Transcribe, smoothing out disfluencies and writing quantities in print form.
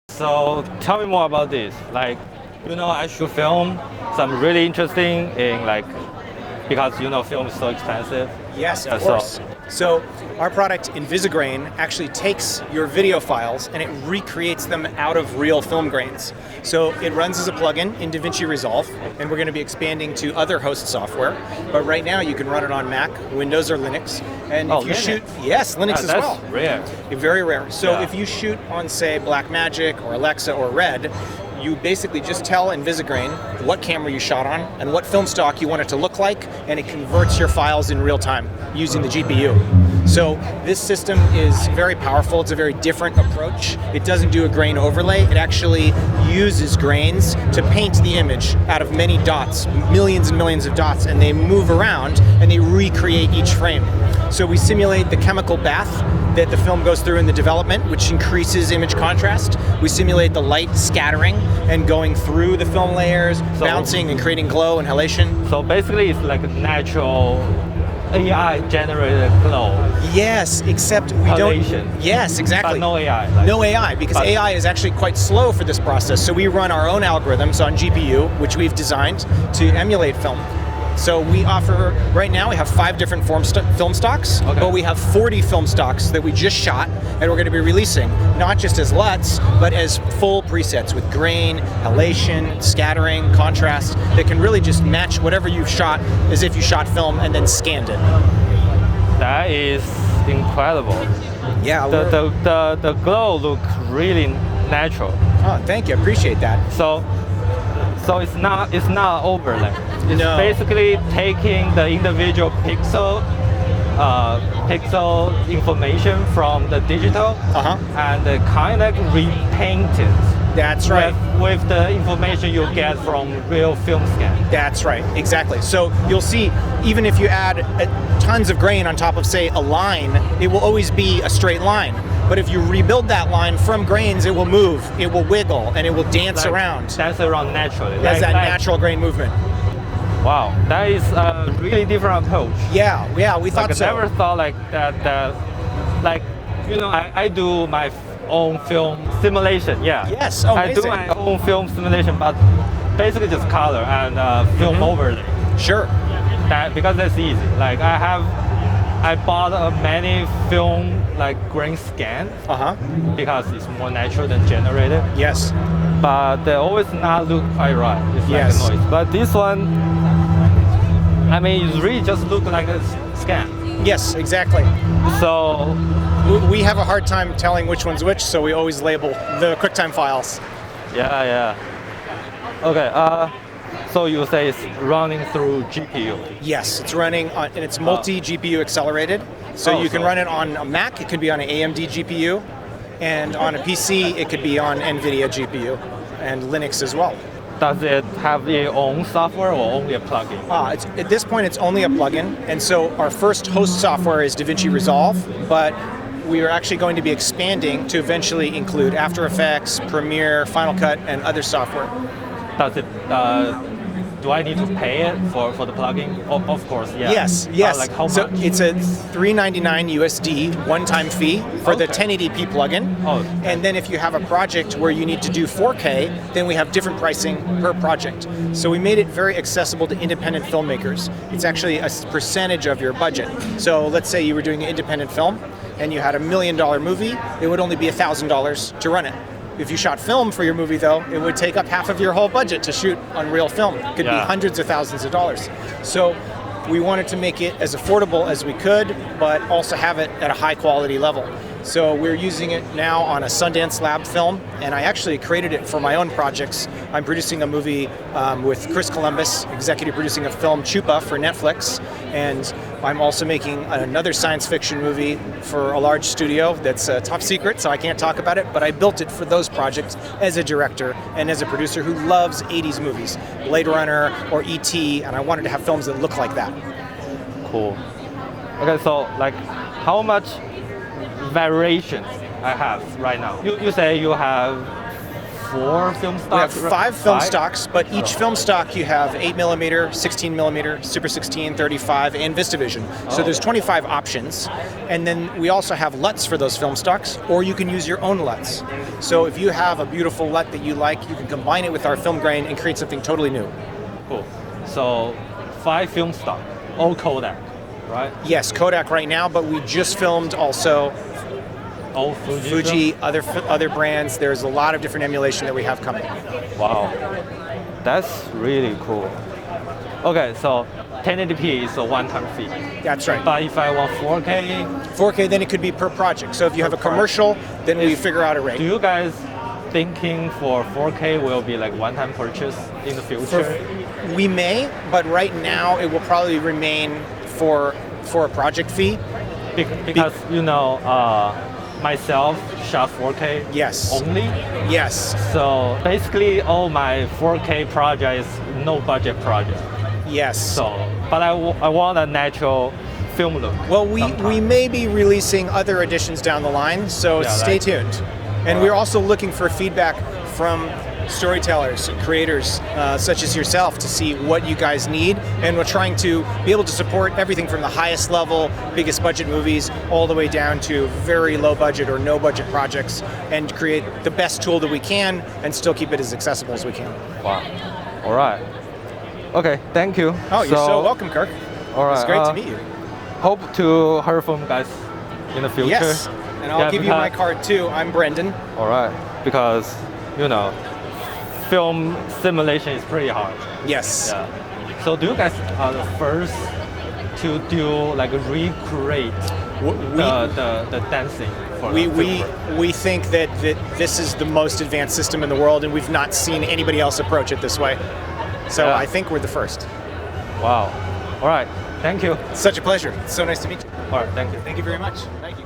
So tell me more about this. Like, I shoot film, so I'm really interesting in because film is so expensive. Yes, of course. So our product, Invisigrain, actually takes your video files and it recreates them out of real film grains. So it runs as a plugin in DaVinci Resolve, and we're going to be expanding to other host software. But right now you can run it on Mac, Windows, or Linux. And if you Linux. shoot, yes, Linux as well. That's rare. Very rare. So if you shoot on, say, Blackmagic or Alexa or Red, you basically just tell Invisigrain what camera you shot on and what film stock you want it to look like, and it converts your files in real time using the GPU. So this system is very powerful. It's a very different approach. It doesn't do a grain overlay. It actually uses grains to paint the image out of many dots, millions and millions of dots, and they move around and they recreate each frame. So we simulate the chemical bath that the film goes through in the development, which increases image contrast. We simulate the light scattering and going through the film layers, bouncing and creating glow and halation. So basically it's like a natural AI generated glow. Yes, except we halation. don't. Yes, exactly. But no AI. No AI, because AI is actually quite slow for this process. So we run our own algorithms on GPU, which we've designed to emulate film. So we offer, right now we have 5 different film stocks, but we have 40 film stocks that we just shot and we're going to be releasing, not just as LUTs, but as full presets with grain, halation, scattering, contrast, that can really just match whatever you've shot as if you shot film and then scanned it. That is incredible. Yeah. The glow looks really natural. Oh, thank you, I appreciate that. So it's not overlay. It's No. basically taking the individual pixel information from the digital and kind of repaint it. That's right. With the information you get from real film scan. That's right, exactly. So you'll see, even if you add tons of grain on top of, say, a line, it will always be a straight line. But if you rebuild that line from grains, it will move, it will wiggle, and it will dance around. Dance around naturally. That's that natural grain movement. Wow, that is a really different approach. Yeah, we thought so. I never thought like that. I do my own film simulation. Yeah. Yes. Oh, I do my own film simulation, but basically just color and film overlay. Sure. Because that's easy. Like I bought many film grain scan because it's more natural than generated. Yes. But they always not look quite right. It's like a noise. But this one, I mean, it really just look like a scan. Yes, exactly. So we have a hard time telling which one's which, so we always label the QuickTime files. Yeah. Okay. So you say it's running through GPU? Yes, it's running on, and it's multi-GPU accelerated. So you can run it on a Mac, it could be on an AMD GPU, and on a PC, it could be on NVIDIA GPU, and Linux as well. Does it have its own software or only a plugin? At this point, it's only a plugin, and so our first host software is DaVinci Resolve, but we are actually going to be expanding to eventually include After Effects, Premiere, Final Cut, and other software. Does it? Do I need to pay it for the plugin? Of course, yeah. Yes. Like how so much? It's a $399 USD one-time fee for the 1080p plugin. And then if you have a project where you need to do 4K, then we have different pricing per project. So we made it very accessible to independent filmmakers. It's actually a percentage of your budget. So let's say you were doing an independent film and you had $1 million movie, it would only be $1,000 to run it. If you shot film for your movie, though, it would take up half of your whole budget to shoot on real film. It could be hundreds of thousands of dollars. So we wanted to make it as affordable as we could, but also have it at a high quality level. So we're using it now on a Sundance Lab film, and I actually created it for my own projects. I'm producing a movie with Chris Columbus, executive producing a film, Chupa, for Netflix, and I'm also making another science fiction movie for a large studio that's top secret, so I can't talk about it, but I built it for those projects as a director and as a producer who loves 80s movies, Blade Runner or E.T., and I wanted to have films that look like that. Cool. Okay, so how much variations I have right now? You say you have 4 film stocks? We have 5 film stocks, but each film stock you have 8mm, 16mm, Super 16, 35, and VistaVision. So there's 25 options. And then we also have LUTs for those film stocks, or you can use your own LUTs. So if you have a beautiful LUT that you like, you can combine it with our film grain and create something totally new. Cool. So 5 film stock, all Kodak, right? Yes, Kodak right now, but we just filmed also all Fuji, other brands. There's a lot of different emulation that we have coming. Wow, that's really cool. Okay, so 1080p is a one-time fee. That's right. But if I want 4K? 4K, then it could be per project. So if you have a commercial, then we figure out a rate. Do you guys thinking for 4K will be like one-time purchase in the future? We may, but right now it will probably remain for a project fee. Because you know, myself shot 4K only. Yes. So basically all my 4K project is no budget project. Yes. So, but I want a natural film look. Well, we may be releasing other editions down the line, so stay tuned. And we're also looking for feedback from storytellers, creators such as yourself to see what you guys need. And we're trying to be able to support everything from the highest level, biggest budget movies, all the way down to very low budget or no budget projects, and create the best tool that we can and still keep it as accessible as we can. Wow. All right. Okay, thank you. Oh, you're so welcome, Kirk. All right. It's great to meet you. Hope to hear from you guys in the future. Yes, and I'll give you my card too. I'm Brendan. All right, because, you know, film simulation is pretty hard. Yes. Yeah. So do you guys are the first to do like recreate the dancing? For we think that this is the most advanced system in the world, and we've not seen anybody else approach it this way. So I think we're the first. Wow. All right. Thank you. Such a pleasure. It's so nice to meet you. All right. Thank you. Thank you very much. Thank you.